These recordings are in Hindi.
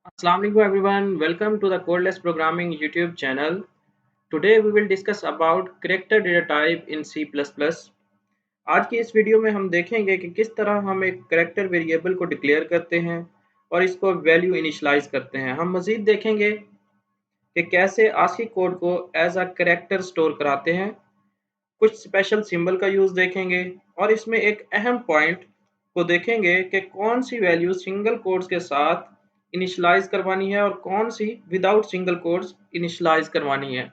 Assalamualaikum everyone. Welcome to the Codeless Programming YouTube channel. Today we will discuss about character data type in C++. आज की इस वीडियो में हम देखेंगे कि किस तरह हम एक कैरेक्टर वेरिएबल को डिक्लेयर करते हैं और इसको वैल्यू इनिशियलाइज करते हैं। हम मजीद देखेंगे कि कैसे ASCII कोड को एज अ कैरेक्टर स्टोर कराते हैं, कुछ स्पेशल सिंबल का यूज़ देखेंगे और इसमें एक अहम पॉइंट को देखेंगे कि कौन सी वैल्यू सिंगल कोट्स के साथ इनिशियलाइज करवानी है और कौन सी विदाउट सिंगल कोट्स इनिशियलाइज करवानी है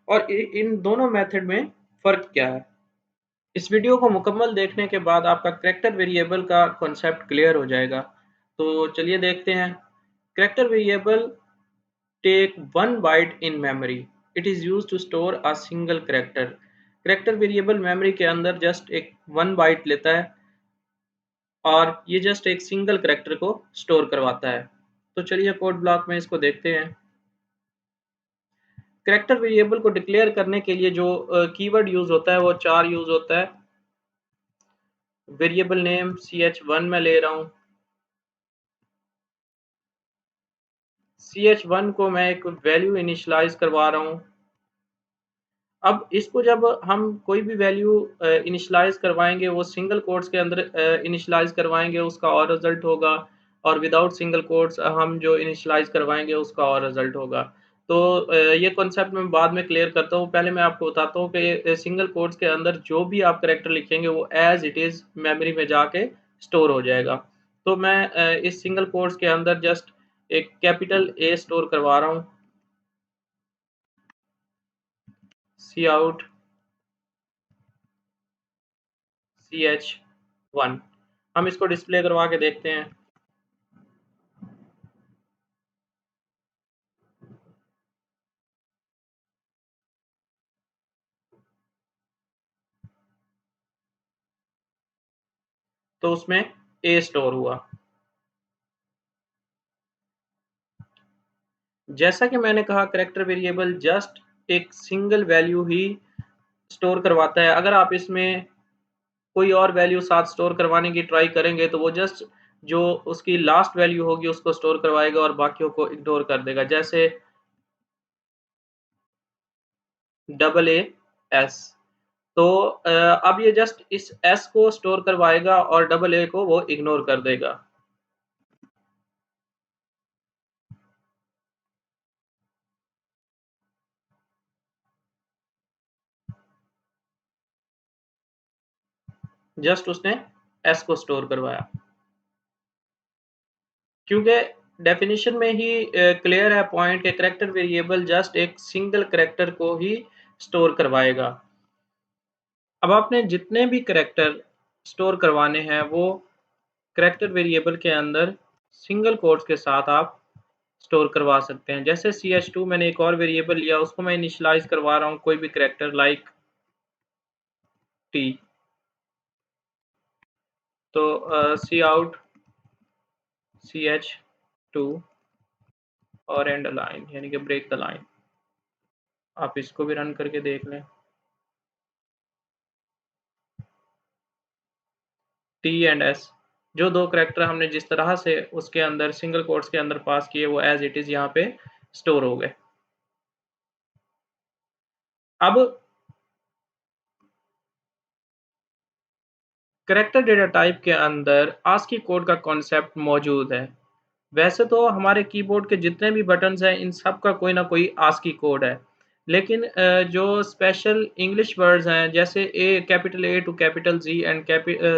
और इन दोनों मेथड में फ़र्क क्या है। इस वीडियो को मुकम्मल देखने के बाद आपका कैरेक्टर वेरिएबल का कॉन्सेप्ट क्लियर हो जाएगा। तो चलिए देखते हैं। Character variable take one byte in memory. It is used to store a single character. Character variable memory के अंदर जस्ट एक 1 बाइट लेता है और ये जस्ट एक सिंगल कैरेक्टर को स्टोर करवाता है। तो चलिए कोड ब्लॉक में इसको देखते हैं। कैरेक्टर वेरिएबल को डिक्लेयर करने के लिए जो कीवर्ड यूज होता है वो चार यूज होता है। वेरिएबल नेम ch1 में ले रहा हूँ। ch1 को मैं एक वैल्यू इनिशियलाइज करवा रहा हूँ। अब इसको जब हम कोई भी वैल्यू इनिशियलाइज करवाएंगे वो सिंगल कोट्स के अंदर इनिशियलाइज करवाएंगे, उसका और रिजल्ट होगा, और विदाउट सिंगल कोट्स हम जो इनिशियलाइज करवाएंगे उसका और रिजल्ट होगा। तो ये कॉन्सेप्ट मैं बाद में क्लियर करता हूँ। पहले मैं आपको बताता हूँ कि सिंगल कोट्स के अंदर जो भी आप करेक्टर लिखेंगे वो एज इट इज़ मेमोरी में जाके स्टोर हो जाएगा। तो मैं इस सिंगल कोट्स के अंदर जस्ट एक कैपिटल ए स्टोर करवा रहा हूँ, सी आउट ch1। हम इसको डिस्प्ले करवा के देखते हैं। तो उसमें ए स्टोर हुआ। जैसा कि मैंने कहा कैरेक्टर वेरिएबल जस्ट एक सिंगल वैल्यू ही स्टोर करवाता है। अगर आप इसमें कोई और वैल्यू साथ स्टोर करवाने की ट्राई करेंगे तो वो जस्ट जो उसकी लास्ट वैल्यू होगी उसको स्टोर करवाएगा और बाकियों को इग्नोर कर देगा। जैसे डबल ए एस, तो अब ये जस्ट इस एस को स्टोर करवाएगा और डबल ए को वो इग्नोर कर देगा। जस्ट उसने एस को स्टोर करवाया, क्योंकि डेफिनेशन में ही क्लियर है पॉइंट के करेक्टर वेरिएबल जस्ट एक सिंगल करेक्टर को ही स्टोर करवाएगा। अब आपने जितने भी करेक्टर स्टोर करवाने हैं वो करेक्टर वेरिएबल के अंदर सिंगल कोट्स के साथ आप स्टोर करवा सकते हैं। जैसे ch2 मैंने एक और वेरिएबल लिया, उसको मैं इनिशियलाइज करवा रहा हूँ कोई भी करेक्टर लाइक टी। तो सी आउट ch2 और एंड लाइन यानी कि ब्रेक द लाइन। आप इसको भी रन करके देख लें। टी एंड एस जो दो करैक्टर हमने जिस तरह से उसके अंदर सिंगल कोट्स के अंदर पास किए वो एज इट इज यहाँ पे स्टोर हो गए। अब करैक्टर डेटा टाइप के अंदर ASCII कोड का कॉन्सेप्ट मौजूद है। वैसे तो हमारे कीबोर्ड के जितने भी बटन्स हैं इन सब का कोई ना कोई ASCII कोड है, लेकिन जो स्पेशल इंग्लिश वर्ड्स हैं जैसे A capital A to capital G and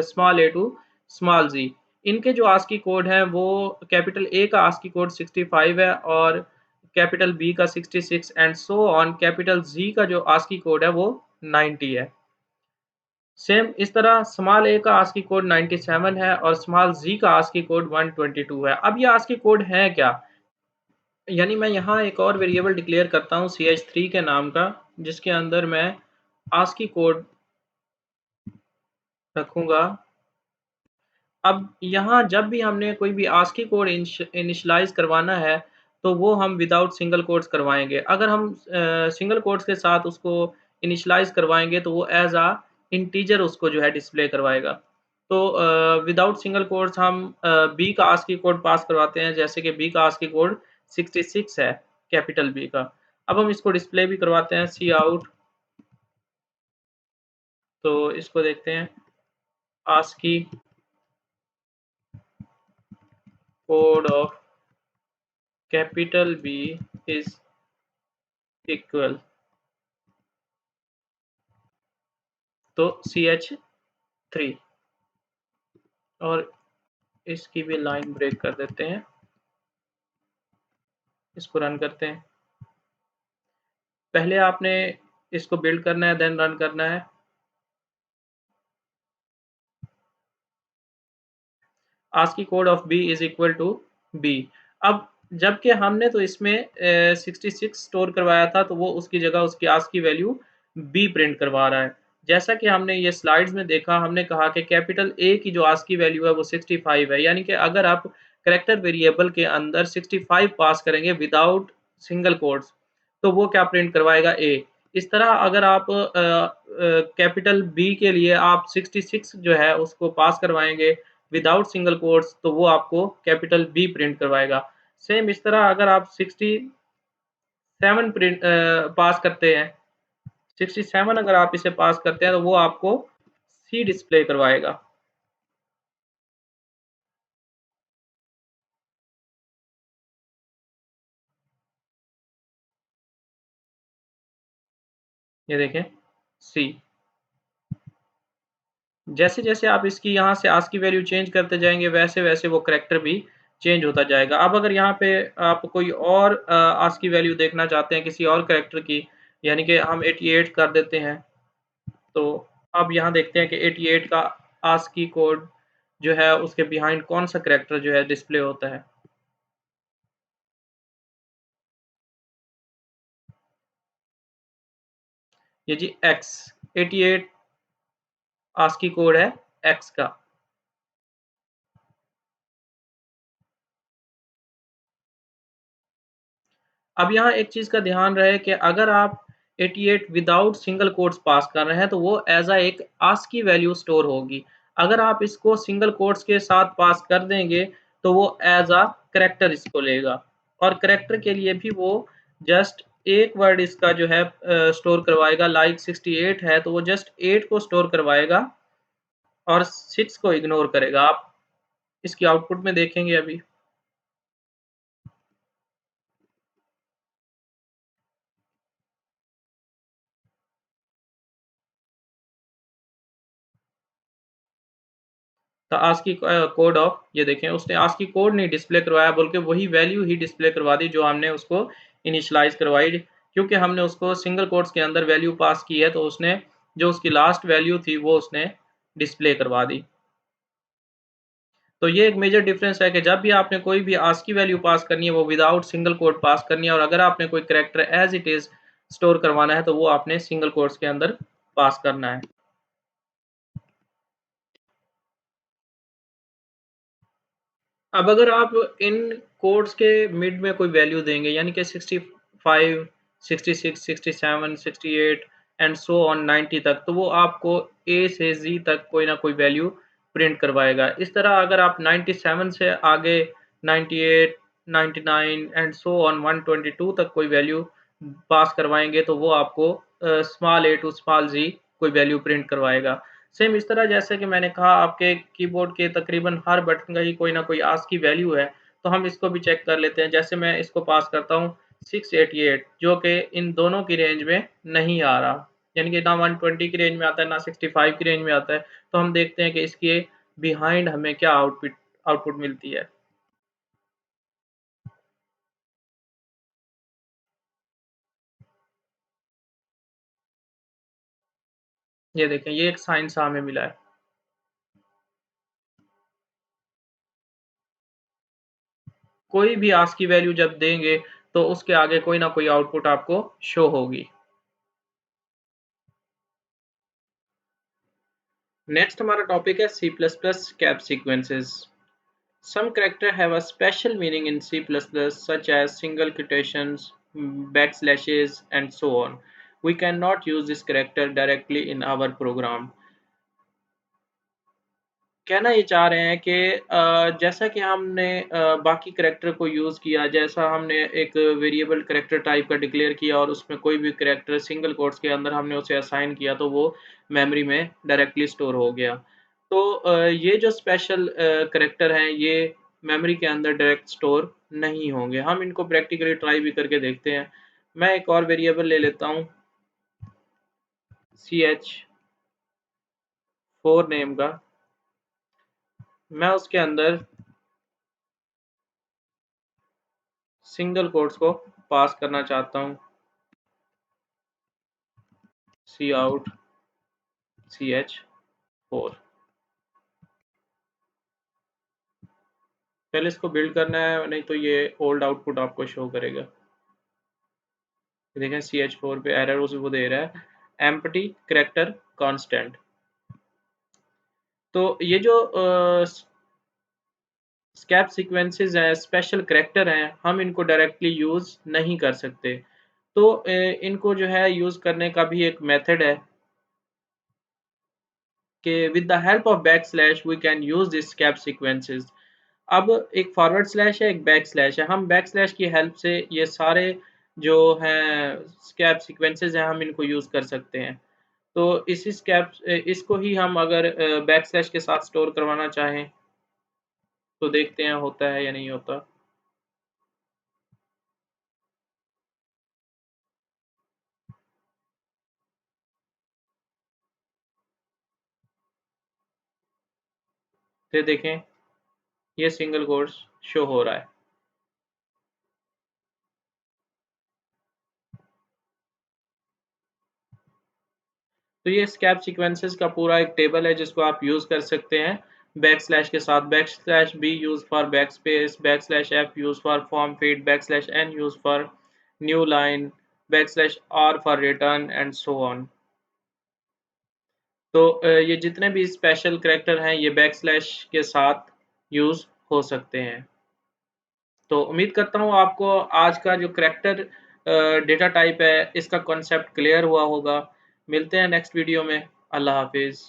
small A to small G, इनके जो ASCII कोड हैं वो कैपिटल ए का ASCII कोड 65 है और कैपिटल बी का 66 and so on. Capital G का जो ASCII कोड है वो 90 है। सेम इस तरह स्मॉल ए का ASCII कोड 97 है और स्मॉल जी का ASCII कोड 122 है। अब ये ASCII कोड है क्या? यानी मैं यहाँ एक और वेरिएबल डिक्लेयर करता हूँ ch3 के नाम का, जिसके अंदर मैं ASCII कोड रखूँगा। अब यहाँ जब भी हमने कोई भी ASCII कोड इनिशियलाइज़ करवाना है तो वो हम विदाउट सिंगल कोट्स करवाएँगे। अगर हम सिंगल कोट्स के साथ उसको इनिशियलाइज़ करवाएँगे तो वो एज़ अ इंटीजर उसको जो है डिस्प्ले करवाएगा। तो विदाउट सिंगल कोट्स हम बी का आस्की कोड पास करवाते हैं, जैसे कि बी का आस्की कोड 66 है, कैपिटल बी का। अब हम इसको डिस्प्ले भी करवाते हैं, सी आउट। तो इसको देखते हैं, ASCII code of capital B is equal, तो CH3, और इसकी भी लाइन ब्रेक कर देते हैं, इसको रन करते हैं। पहले आपने इसको बिल्ड करना है, देन रन करना है। ASCII code of B is equal to B. अब जबकि हमने तो इसमें 66 स्टोर करवाया था, तो वो उसकी जगह उसकी आस्की वैल्यू बी प्रिंट करवा रहा है। जैसा कि हमने ये स्लाइड्स में देखा, हमने कहा कि कैपिटल ए की जो आस्की वैल्यू है वो 65 है, यानी कि अगर आप करेक्टर वेरिएबल के अंदर 65 पास करेंगे विदाउट सिंगल कोट्स, तो वो क्या प्रिंट करवाएगा, ए। इस तरह अगर आप कैपिटल बी के लिए आप 66 जो है उसको पास करवाएंगे विदाउट सिंगल कोट्स, तो वो आपको कैपिटल बी प्रिंट करवाएगा। सेम इस तरह अगर आप 67 प्रिंट पास करते हैं, 67 अगर आप इसे पास करते हैं, तो वो आपको सी डिस्प्ले करवाएगा। ये देखें, सी। जैसे जैसे आप इसकी यहाँ से आस्की वैल्यू चेंज करते जाएंगे, वैसे वैसे वो करेक्टर भी चेंज होता जाएगा। अब अगर यहाँ पे आप कोई और आस्की वैल्यू देखना चाहते हैं किसी और करेक्टर की, यानी कि हम 88 कर देते हैं, तो अब यहाँ देखते हैं कि 88 का आस्की कोड जो है उसके बिहाइंड कौन सा करेक्टर जो है डिस्प्ले होता है। ये जी एक्स, 88 आस्की कोड है एक्स का। अब यहाँ एक चीज़ का ध्यान रहे कि अगर आप 88 विदाउट सिंगल कोट्स पास कर रहे हैं, तो वो एज अ एक आस्की वैल्यू स्टोर होगी। अगर आप इसको सिंगल कोट्स के साथ पास कर देंगे, तो वो एज अ करेक्टर इसको लेगा, और करेक्टर के लिए भी वो जस्ट एक वर्ड इसका जो है स्टोर करवाएगा। लाइक 68 है, तो वो जस्ट 8 को स्टोर करवाएगा और 6 को इग्नोर करेगा। आप इसकी आउटपुट में देखेंगे अभी। तो आस्की कोड ऑफ, ये देखें, उसने आस्की कोड नहीं डिस्प्ले करवाया, बल्कि वही वैल्यू ही डिस्प्ले करवा दी जो हमने उसको इनिशियलाइज करवाई। क्योंकि हमने उसको सिंगल कोट्स के अंदर वैल्यू पास की है, तो उसने जो उसकी लास्ट वैल्यू थी वो उसने डिस्प्ले करवा दी। तो ये एक मेजर डिफरेंस है कि जब भी आपने कोई भी आस्की वैल्यू पास करनी है, वो विदाउट सिंगल कोट पास करनी है, और अगर आपने कोई character as it is store करवाना है, तो वो आपने सिंगल कोट्स के अंदर पास करना है। अब अगर आप इन कोड्स के मिड में कोई वैल्यू देंगे, यानी कि 65, 66, 67, 68 एंड सो ऑन 90 तक, तो वो आपको ए से जी तक कोई ना कोई वैल्यू प्रिंट करवाएगा। इस तरह अगर आप 97 से आगे 98, 99 एंड सो ऑन 122 तक कोई वैल्यू पास करवाएंगे, तो वो आपको स्मॉल ए टू स्मॉल जी कोई वैल्यू प्रिंट करवाएगा। सेम इस तरह जैसे कि मैंने कहा, आपके कीबोर्ड के तकरीबन हर बटन का ही कोई ना कोई आस्की वैल्यू है, तो हम इसको भी चेक कर लेते हैं। जैसे मैं इसको पास करता हूँ 688, जो कि इन दोनों की रेंज में नहीं आ रहा, यानी कि ना 120 की रेंज में आता है, ना 65 की रेंज में आता है। तो हम देखते हैं कि इसके बिहाइंड हमें क्या आउटपुट आउटपुट मिलती है। ये देखें, ये एक साइन सा हमें मिला है। कोई भी आस्की वैल्यू जब देंगे, तो उसके आगे कोई ना कोई आउटपुट आपको शो होगी। नेक्स्ट हमारा टॉपिक है C plus plus escape sequences. Some characters have a special meaning in C++, such as single quotations, backslashes, and so on. We cannot use this character directly in our program. कहना ये चाह रहे हैं कि जैसा कि हमने बाकी करैक्टर को यूज़ किया, जैसा हमने एक वेरिएबल करैक्टर टाइप का डिक्लेयर किया और उसमें कोई भी करैक्टर सिंगल कोट्स के अंदर हमने उसे असाइन किया तो वो मेमोरी में डायरेक्टली स्टोर हो गया। तो ये जो स्पेशल करैक्टर हैं ये मेमोरी के अंदर डायरेक्ट स्टोर नहीं होंगे। हम इनको प्रैक्टिकली ट्राई भी करके देखते हैं। मैं एक और वेरिएबल ले लेता हूँ ch4 नेम का। मैं उसके अंदर सिंगल कोट्स को पास करना चाहता हूँ, सी आउट ch4। पहले इसको बिल्ड करना है, नहीं तो ये ओल्ड आउटपुट आपको शो करेगा। देखें ch4 पे एरर वो दे रहा है एम्प्टी करैक्टर कांस्टेंट। तो ये जो स्कैप सीक्वेंसेस हैं, स्पेशल करैक्टर हैं, हम इनको डायरेक्टली यूज़ नहीं कर सकते। तो इनको जो है यूज़ करने का भी एक मेथड है कि with the help of backslash we can use this escape sequences. अब एक फॉरवर्ड स्लैश है, एक बैक स्लैश है। हम बैक स्लैश की हेल्प से ये सारे जो हैं स्कैप सीक्वेंसेस हैं हम इनको यूज़ कर सकते हैं। तो इसी स्कैप इसको ही हम अगर बैक स्लैश के साथ स्टोर करवाना चाहें तो देखते हैं होता है या नहीं होता। फिर देखें ये सिंगल कोट्स शो हो रहा है। तो ये स्कैप सीक्वेंसेस का पूरा एक टेबल है जिसको आप यूज़ कर सकते हैं बैक स्लैश के साथ। Backslash B use for backspace, backslash F use for form feed, backslash N use for new line, backslash R for return and so on. तो ये जितने भी स्पेशल करैक्टर हैं ये बैक स्लैश के साथ यूज़ हो सकते हैं। तो उम्मीद करता हूँ आपको आज का जो करैक्टर डेटा टाइप है इसका कॉन्सेप्ट क्लियर हुआ होगा। मिलते हैं नेक्स्ट वीडियो में। अल्लाह हाफिज़।